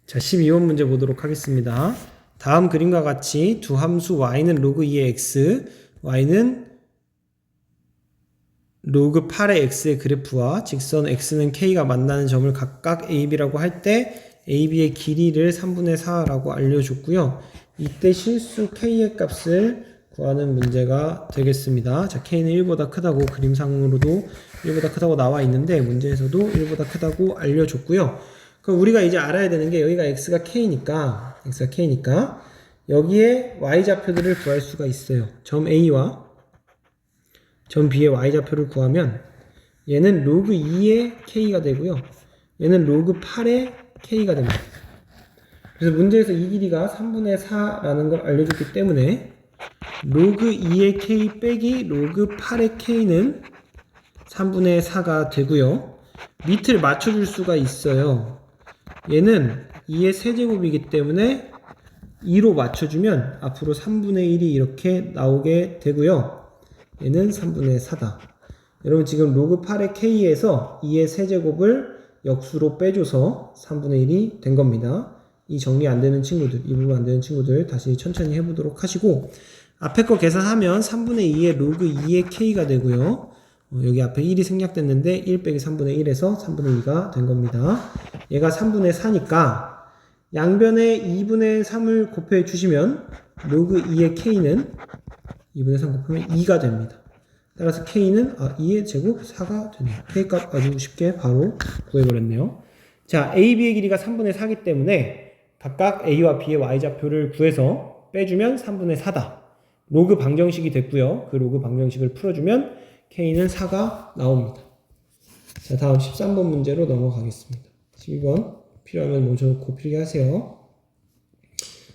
자, 12번 문제 보도록 하겠습니다. 다음 그림과 같이 두 함수 y는 로그 2의 x, y는 로그 8의 x의 그래프와 직선 x는 k가 만나는 점을 각각 ab라고 할 때 ab의 길이를 3분의 4라고 알려줬고요. 이때 실수 k의 값을 구하는 문제가 되겠습니다. 자, k는 1보다 크다고 그림상으로도 1보다 크다고 나와 있는데 문제에서도 1보다 크다고 알려줬고요. 그럼 우리가 이제 알아야 되는 게 여기가 x가 k니까 여기에 y좌표들을 구할 수가 있어요. 점 a와 점 b의 y좌표를 구하면 얘는 로그 2의 k가 되고요. 얘는 로그 8의 k가 됩니다. 그래서 문제에서 이 길이가 3분의 4라는 걸 알려줬기 때문에 로그 2의 k 빼기 로그 8의 k는 3분의 4가 되고요. 밑을 맞춰줄 수가 있어요. 얘는 2의 세제곱이기 때문에 2로 맞춰주면 앞으로 3분의 1이 이렇게 나오게 되고요. 얘는 3분의 4다. 여러분 지금 로그 8의 k에서 2의 세제곱을 역수로 빼줘서 3분의 1이 된 겁니다. 이 정리 안 되는 친구들, 이 부분 안 되는 친구들 다시 천천히 해보도록 하시고 앞에 거 계산하면 3분의 2의 로그 2의 k가 되고요. 여기 앞에 1이 생략됐는데 1 빼기 3분의 1에서 3분의 2가 된 겁니다. 얘가 3분의 4니까 양변에 2분의 3을 곱해 주시면 로그 2의 k는 2분의 3 곱하면 2가 됩니다. 따라서 k는 2의 제곱 4가 되네요. k 값 아주 쉽게 바로 구해버렸네요. 자, a, b의 길이가 3분의 4기 때문에 각각 a와 b의 y좌표를 구해서 빼주면 3분의 4다. 로그 방정식이 됐고요. 그 로그 방정식을 풀어주면 k는 4가 나옵니다. 자, 다음 13번 문제로 넘어가겠습니다. 12번 필요하면 모셔놓고 필기 하세요.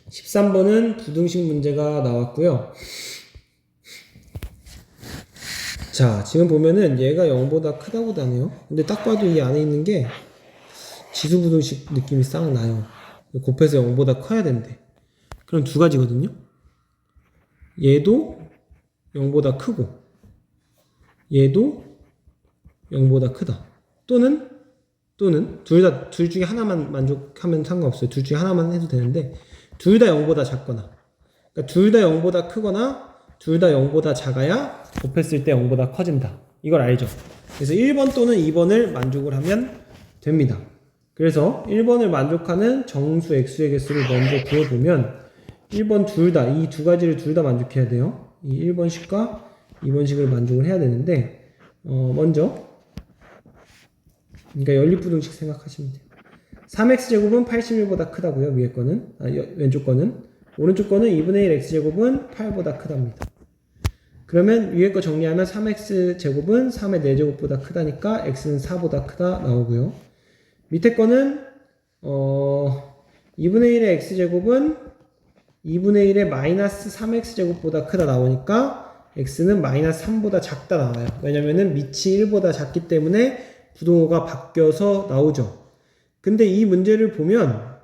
13번은 부등식 문제가 나왔고요. 자, 지금 보면은 얘가 0보다 크다고 나네요. 근데 딱 봐도 이 안에 있는 게 지수부등식 느낌이 싹 나요. 곱해서 0보다 커야 된대. 그럼 두 가지거든요. 얘도 0보다 크고 얘도 0보다 크다. 또는 둘 중에 하나만 만족하면 상관없어요. 둘 중에 하나만 해도 되는데 둘 다 0보다 작거나 그러니까 둘 다 0보다 크거나 둘 다 0보다 작아야 곱했을 때 0보다 커진다. 이걸 알죠. 그래서 1번 또는 2번을 만족을 하면 됩니다. 그래서 1번을 만족하는 정수 x의 개수를 먼저 구해보면 1번 이 두 가지를 둘 다 만족해야 돼요. 이 1번식과 2번식을 만족을 해야 되는데 먼저 그러니까 연립부등식 생각하시면 돼요. 3x제곱은 81보다 크다고요. 위에 거는 왼쪽 거는 오른쪽 거는 2분의 1 x제곱은 8보다 크답니다. 그러면 위에 거 정리하면 3x제곱은 3의 4제곱보다 크다니까 x는 4보다 크다 나오고요. 밑에 거는 2분의 1의 x제곱은 2분의 1의 마이너스 3x제곱보다 크다 나오니까 x는 마이너스 3보다 작다 나와요. 왜냐면은 밑이 1보다 작기 때문에 부동호가 바뀌어서 나오죠. 근데 이 문제를 보면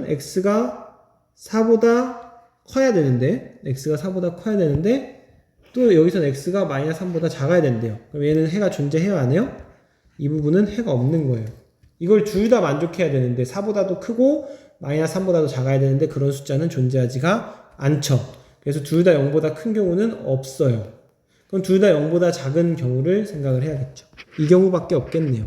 x가 4보다 커야 되는데 또 여기서는 x가 마이너스 3보다 작아야 된대요. 그럼 얘는 해가 존재해요 안 해요? 이 부분은 해가 없는 거예요. 이걸 둘 다 만족해야 되는데 4보다도 크고 마이너스 3보다도 작아야 되는데 그런 숫자는 존재하지가 않죠. 그래서 둘 다 0보다 큰 경우는 없어요. 그럼 둘 다 0보다 작은 경우를 생각을 해야겠죠. 이 경우밖에 없겠네요.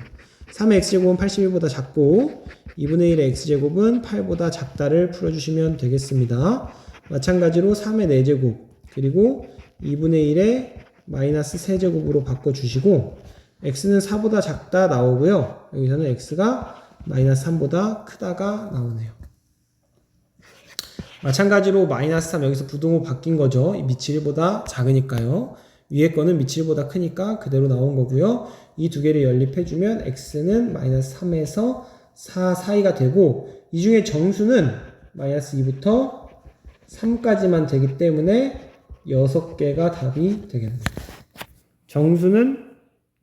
3의 x제곱은 81보다 작고 2분의 1의 x제곱은 8보다 작다를 풀어주시면 되겠습니다. 마찬가지로 3의 4제곱 그리고 2분의 1의 마이너스 3제곱으로 바꿔주시고 x는 4보다 작다 나오고요. 여기서는 x가 마이너스 3보다 크다가 나오네요. 마찬가지로 마이너스 3 여기서 부등호 바뀐 거죠. 밑이 1보다 작으니까요. 위에 거는 밑이 1보다 크니까 그대로 나온 거고요. 이 두 개를 연립해주면 x는 마이너스 3에서 4 사이가 되고 이 중에 정수는 마이너스 2부터 3까지만 되기 때문에 6개가 답이 되겠네요. 정수는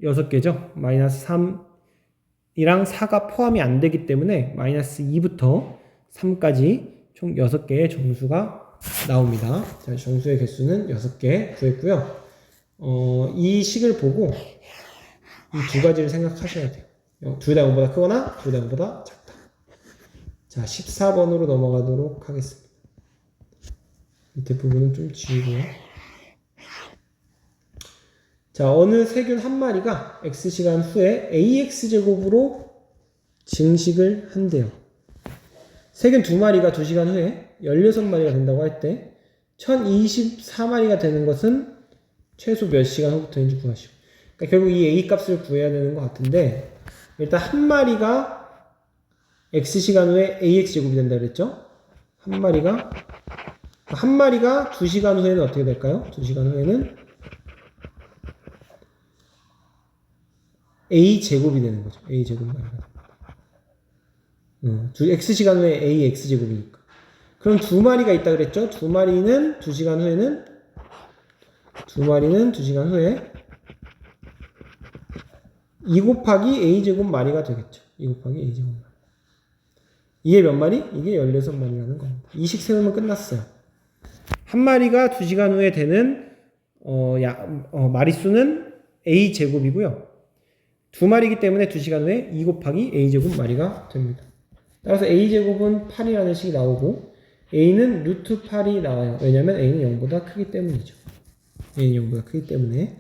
6개죠. 마이너스 3이랑 4가 포함이 안 되기 때문에 마이너스 2부터 3까지 총 6개의 정수가 나옵니다. 자, 정수의 개수는 6개 구했고요. 이 식을 보고 이 두 가지를 생각하셔야 돼요. 둘 다 0보다 크거나 둘 다 0보다 작다. 자, 14번으로 넘어가도록 하겠습니다. 밑에 부분은 좀 지우고요. 자, 어느 세균 한 마리가 X시간 후에 AX제곱으로 증식을 한대요. 세균 두 마리가 2시간 후에 16마리가 된다고 할 때 1024마리가 되는 것은 최소 몇 시간 후부터인지 구하시고. 그러니까 결국 이 A 값을 구해야 되는 것 같은데, 일단 한 마리가 X시간 후에 AX제곱이 된다 그랬죠? 한 마리가 2시간 후에는 어떻게 될까요? 2시간 후에는 A제곱이 되는 거죠. A제곱 마리가. X시간 후에 AX제곱이니까. 그럼 두 마리가 있다 그랬죠? 두 마리는 2시간 후에 2 곱하기 A제곱 마리가 되겠죠. 2 곱하기 A제곱 마리. 이게 몇 마리? 이게 16마리라는 겁니다. 이식 세우면 끝났어요. 한 마리가 2시간 후에 되는 마리수는 A제곱이고요. 두 마리이기 때문에 2시간 후에 2 곱하기 A제곱 마리가 됩니다. 따라서 A제곱은 8이라는 식이 나오고 A는 루트 8이 나와요. 왜냐면 A는 0보다 크기 때문이죠. A는 0보다 크기 때문에.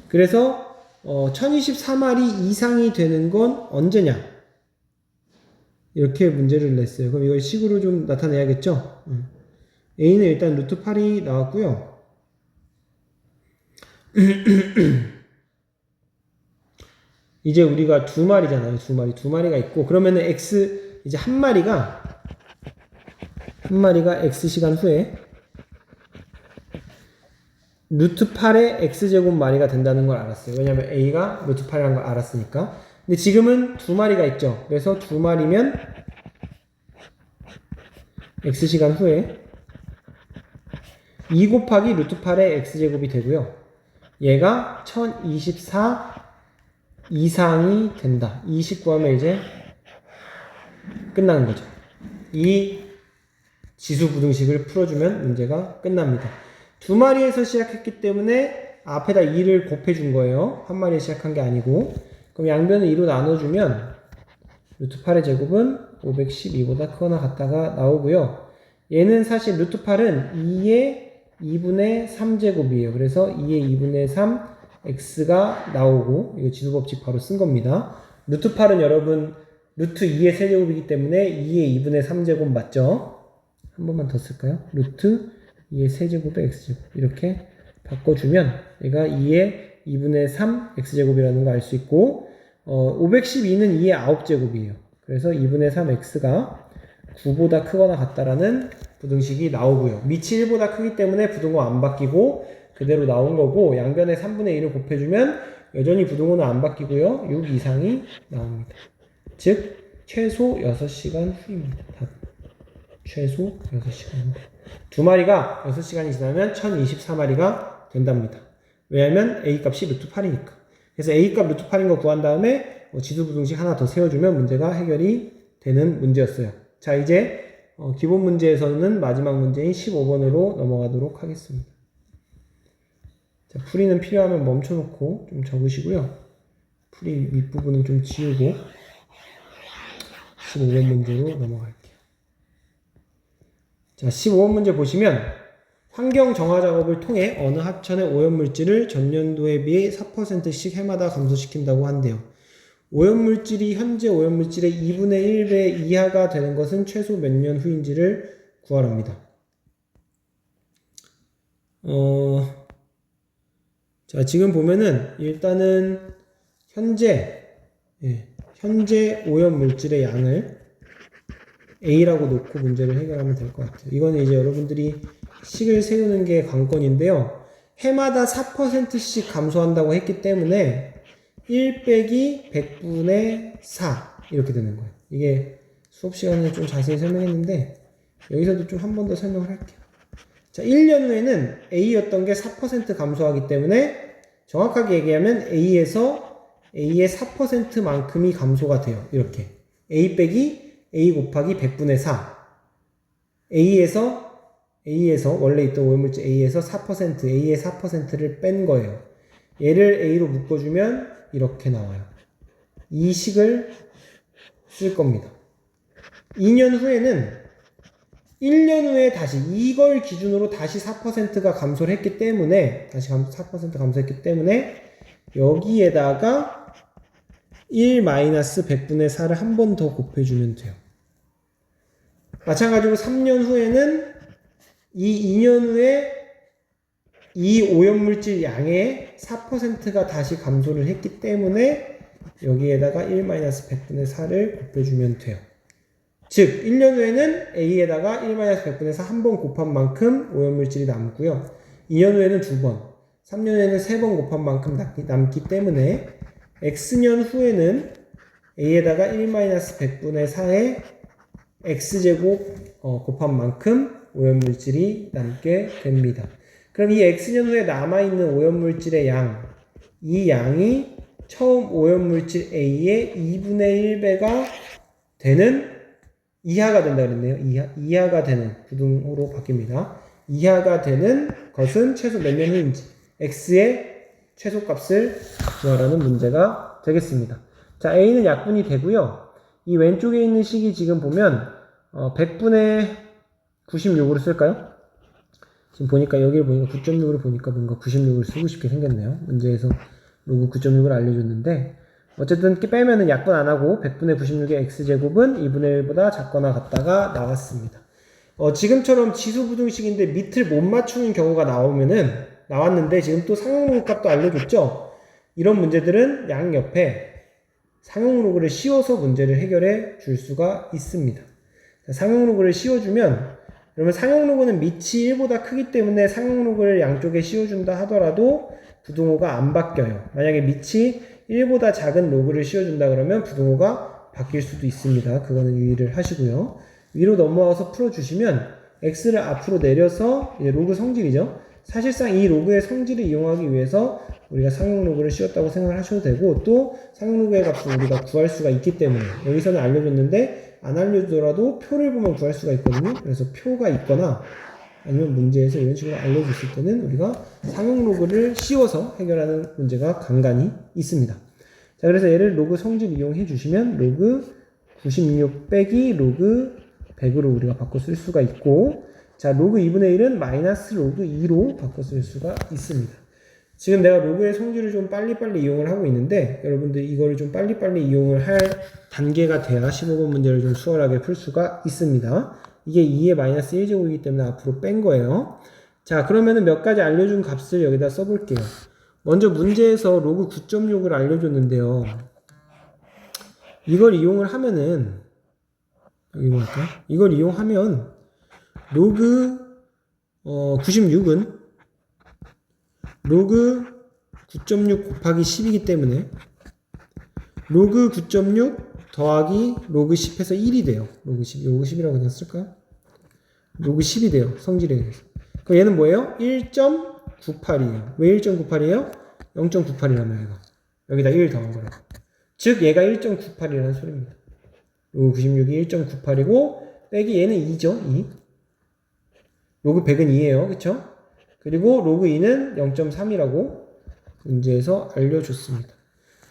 그래서 1024마리 이상이 되는 건 언제냐? 이렇게 문제를 냈어요. 그럼 이걸 식으로 좀 나타내야겠죠? A는 일단 루트 8이 나왔고요. 이제 우리가 두 마리잖아요. 두 마리가 있고, 그러면은 X, 이제 한 마리가 X시간 후에 루트 8의 X제곱 마리가 된다는 걸 알았어요. 왜냐면 A가 루트 8이라는 걸 알았으니까. 근데 지금은 두 마리가 있죠. 그래서 두 마리면 X시간 후에 2 곱하기 루트 8의 X제곱이 되고요. 얘가 1024 이상이 된다. 이 식 구하면 이제 끝나는 거죠. 이 지수 부등식을 풀어주면 문제가 끝납니다. 두 마리에서 시작했기 때문에 앞에다 2를 곱해준 거예요. 한 마리에 시작한 게 아니고. 그럼 양변을 2로 나눠주면 루트 8의 제곱은 512보다 크거나 같다가 나오고요. 얘는 사실 루트 8은 2의 2분의 3제곱이에요. 그래서 2의 2분의 3 x가 나오고, 이거 지수법칙 바로 쓴 겁니다. 루트 8은 여러분 루트 2의 세제곱이기 때문에 2의 2분의 3제곱 맞죠? 한 번만 더 쓸까요? 루트 2의 세제곱의 x제곱 이렇게 바꿔주면 얘가 2의 2분의 3 x제곱이라는 거 알 수 있고, 512는 2의 9제곱이에요. 그래서 2분의 3 x가 9보다 크거나 같다라는 부등식이 나오고요. 밑이 1보다 크기 때문에 부등호 안 바뀌고 그대로 나온 거고, 양변에 3분의 1을 곱해주면 여전히 부등호는 안 바뀌고요. 6 이상이 나옵니다. 즉 최소 6시간 후입니다. 답. 최소 6시간 후. 두 마리가 6시간이 지나면 1024마리가 된답니다. 왜냐하면 A값이 루트 8이니까. 그래서 A값 루트 8인 거 구한 다음에 지수부등식 하나 더 세워주면 문제가 해결이 되는 문제였어요. 자, 이제 기본 문제에서는 마지막 문제인 15번으로 넘어가도록 하겠습니다. 자, 풀이는 필요하면 멈춰놓고 좀 적으시고요. 풀이 윗부분은 좀 지우고 15번 문제로 넘어갈게요. 자, 15번 문제 보시면 환경 정화 작업을 통해 어느 합천의 오염물질을 전년도에 비해 4%씩 해마다 감소시킨다고 한대요. 오염물질이 현재 오염물질의 2분의 1배 이하가 되는 것은 최소 몇 년 후인지를 구하랍니다. 자, 지금 보면은 일단은 현재 오염물질의 양을 A라고 놓고 문제를 해결하면 될 것 같아요. 이거는 이제 여러분들이 식을 세우는 게 관건인데요. 해마다 4%씩 감소한다고 했기 때문에 1 빼기 100분의 4 이렇게 되는 거예요. 이게 수업 시간에 좀 자세히 설명했는데 여기서도 좀 한 번 더 설명을 할게요. 자, 1년 후에는 A였던 게 4% 감소하기 때문에 정확하게 얘기하면 A의 4%만큼이 감소가 돼요. 이렇게 A 빼기 A 곱하기 100분의 4. A에서 원래 있던 오염물질 A에서 4%, A의 4%를 뺀 거예요. 얘를 A로 묶어주면 이렇게 나와요. 이 식을 쓸 겁니다. 2년 후에는 1년 후에 다시 이걸 기준으로 다시 4%가 감소를 했기 때문에 4% 감소했기 때문에 여기에다가 1-100분의 4를 한 번 더 곱해주면 돼요. 마찬가지로 3년 후에는 이 2년 후에 이 오염물질 양의 4%가 다시 감소를 했기 때문에 여기에다가 1-100분의 4를 곱해주면 돼요. 즉 1년 후에는 A에다가 1-100분의 4 한 번 곱한 만큼 오염물질이 남고요. 2년 후에는 2번, 3년 후에는 3번 곱한 만큼 남기 때문에 X년 후에는 A에다가 1-100분의 4의 X제곱 곱한 만큼 오염물질이 남게 됩니다. 그럼 이 X년 후에 남아있는 오염물질의 양, 이 양이 처음 오염물질 A의 2분의 1배가 되는 이하가 된다 그랬네요. 이하가 되는 부등호로 바뀝니다. 이하가 되는 것은 최소 몇 년 후인지 X의 최소값을 구하라는 문제가 되겠습니다. 자, A는 약분이 되고요. 이 왼쪽에 있는 식이 지금 보면 100분의 96으로 쓸까요? 지금 보니까 여기를 보니까 9.6으로 보니까 뭔가 96을 쓰고 싶게 생겼네요. 문제에서 로그 9.6을 알려줬는데 어쨌든 빼면은 약분 안 하고 100분의 96의 x제곱은 2분의 1보다 작거나 같다가 나왔습니다. 지금처럼 지수부등식인데 밑을 못 맞추는 경우가 나왔는데 지금 또 상용로그 값도 알려줬죠? 이런 문제들은 양옆에 상용로그를 씌워서 문제를 해결해 줄 수가 있습니다. 상용로그를 씌워주면 그러면 상용로그는 밑이 1보다 크기 때문에 상용로그를 양쪽에 씌워준다 하더라도 부등호가 안 바뀌어요. 만약에 밑이 1보다 작은 로그를 씌워준다 그러면 부등호가 바뀔 수도 있습니다. 그거는 유의를 하시고요. 위로 넘어와서 풀어주시면 x를 앞으로 내려서 이제 로그 성질이죠. 사실상 이 로그의 성질을 이용하기 위해서 우리가 상용로그를 씌웠다고 생각을 하셔도 되고 또 상용로그의 값을 우리가 구할 수가 있기 때문에 여기서는 알려줬는데 안 알려주더라도 표를 보면 구할 수가 있거든요. 그래서 표가 있거나 아니면 문제에서 이런 식으로 알려줬을 때는 우리가 상용로그를 씌워서 해결하는 문제가 간간히 있습니다. 자, 그래서 얘를 로그 성질 이용해 주시면 로그 96 빼기 로그 100으로 우리가 바꿔 쓸 수가 있고 자, 로그 2분의 1은 마이너스 로그 2로 바꿔 쓸 수가 있습니다. 지금 내가 로그의 성질을 좀 빨리빨리 이용을 하고 있는데 여러분들 이거를 좀 빨리빨리 이용을 할 단계가 돼야 15번 문제를 좀 수월하게 풀 수가 있습니다. 이게 2의 마이너스 1제곱이기 때문에 앞으로 뺀 거예요. 자, 그러면은 몇 가지 알려준 값을 여기다 써볼게요. 먼저 문제에서 로그 9.6을 알려줬는데요. 이걸 이용을 하면은 여기 뭐랄까? 이걸 이용하면 로그 96은 로그 9.6 곱하기 10이기 때문에 로그 9.6 더하기 로그 10해서 1이 돼요. 로그 10, 로그 10이라고 그냥 쓸까요? 로그 10이 돼요. 성질에 의해서. 그럼 얘는 뭐예요? 1.98이에요. 왜 1.98이에요? 0.98이라면 얘가. 여기다 1 더한 거라고. 즉 얘가 1.98이라는 소리입니다. 로그 96이 1.98이고 빼기 얘는 2죠. 2. 로그 100은 2예요. 그쵸? 그리고 로그 2는 0.3이라고 문제에서 알려줬습니다.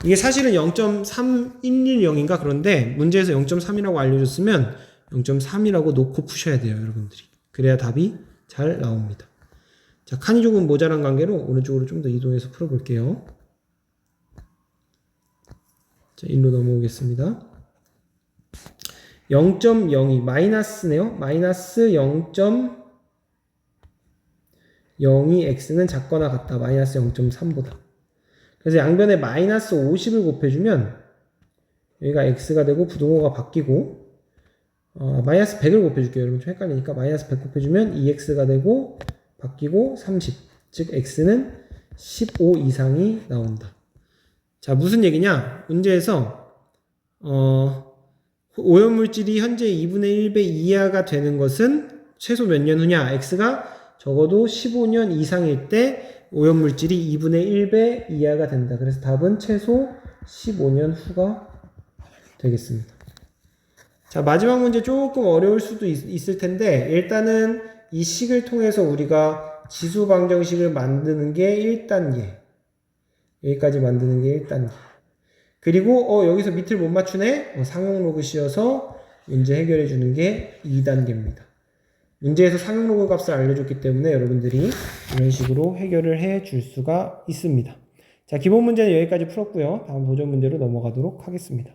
이게 사실은 0.3110인가 그런데 문제에서 0.3이라고 알려줬으면 0.3이라고 놓고 푸셔야 돼요, 여러분들이. 그래야 답이 잘 나옵니다. 자, 칸이 조금 모자란 관계로 오른쪽으로 좀 더 이동해서 풀어볼게요. 자, 1로 넘어오겠습니다. 0.02 마이너스네요. 마이너스 0.02x는 작거나 같다. 마이너스 0.3보다. 그래서 양변에 마이너스 50을 곱해주면 여기가 x가 되고 부등호가 바뀌고 마이너스 100을 곱해줄게요. 여러분 좀 헷갈리니까 마이너스 100 곱해주면 2x가 되고 바뀌고 30. 즉 x는 15 이상이 나온다. 자, 무슨 얘기냐? 문제에서 오염물질이 현재 2분의 1배 이하가 되는 것은 최소 몇 년 후냐? x가 적어도 15년 이상일 때 오염물질이 2분의 1배 이하가 된다. 그래서 답은 최소 15년 후가 되겠습니다. 자, 마지막 문제 조금 어려울 수도 있을 텐데 일단은 이 식을 통해서 우리가 지수 방정식을 만드는 게 1단계. 여기까지 만드는 게 1단계. 그리고 여기서 밑을 못 맞추네? 상용 로그 씌워서 문제 해결해 주는 게 2단계입니다. 문제에서 상용 로그 값을 알려줬기 때문에 여러분들이 이런 식으로 해결을 해 줄 수가 있습니다. 자, 기본 문제는 여기까지 풀었고요. 다음 도전 문제로 넘어가도록 하겠습니다.